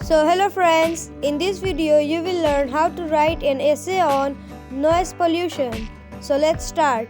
So hello friends, in this video you will learn how to write an essay on noise pollution. So let's start.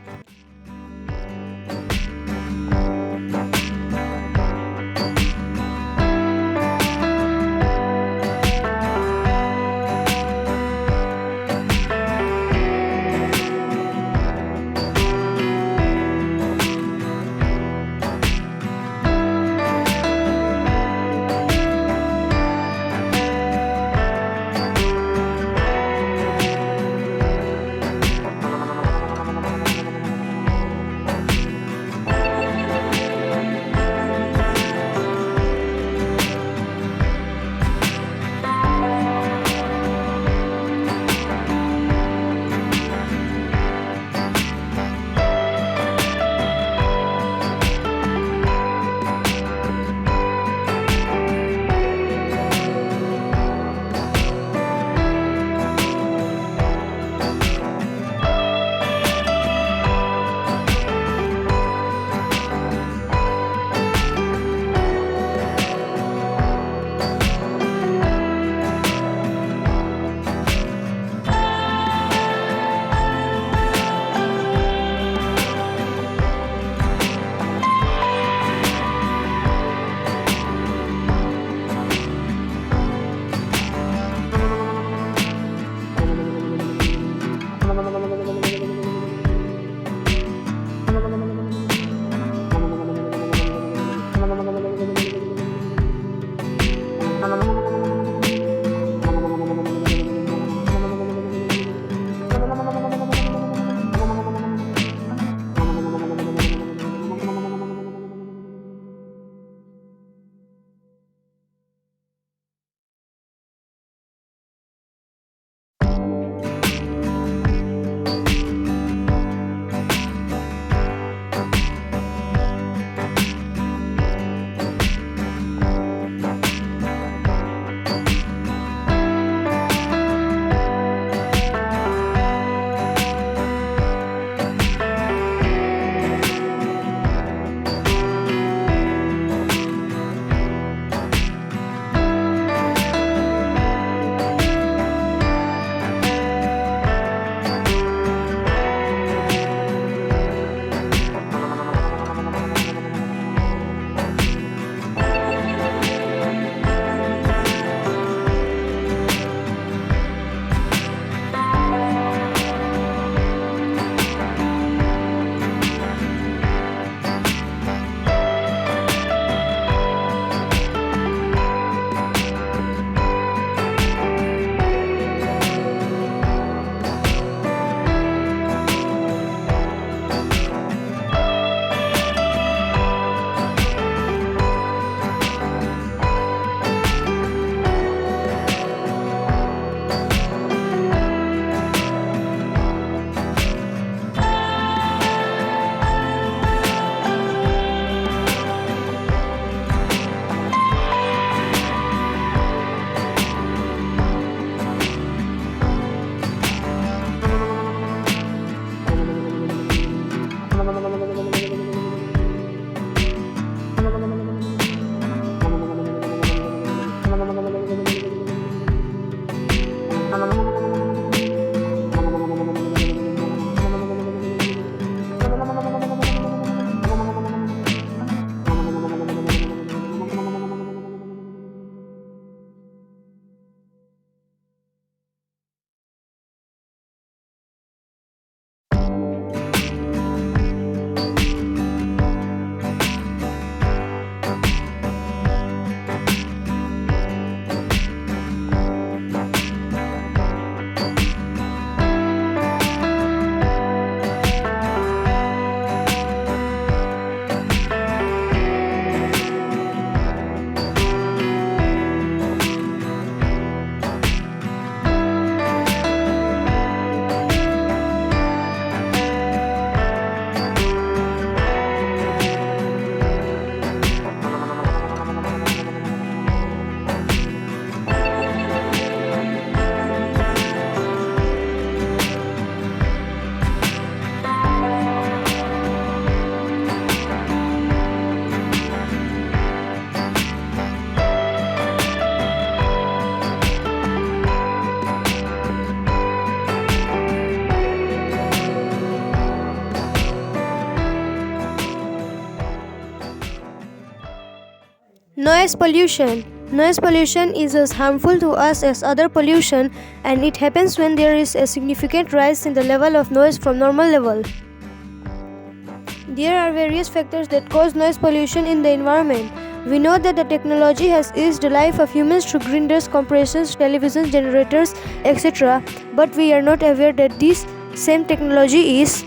Noise pollution. Noise pollution is as harmful to us as other pollution, and it happens when there is a significant rise in the level of noise from normal level. There are various factors that cause noise pollution in the environment. We know that the technology has eased the life of humans through grinders, compressors, televisions, generators, etc. But we are not aware that this same technology is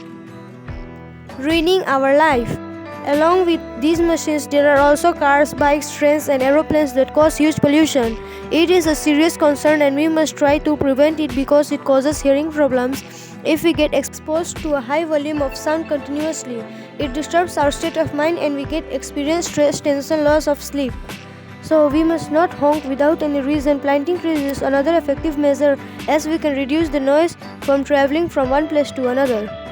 ruining our life. Along with these machines, there are also cars, bikes, trains, and aeroplanes that cause huge pollution. It is a serious concern and we must try to prevent it because it causes hearing problems. If we get exposed to a high volume of sound continuously, it disturbs our state of mind and we experience stress, tension, loss of sleep. So we must not honk without any reason. Planting trees is another effective measure as we can reduce the noise from traveling from one place to another.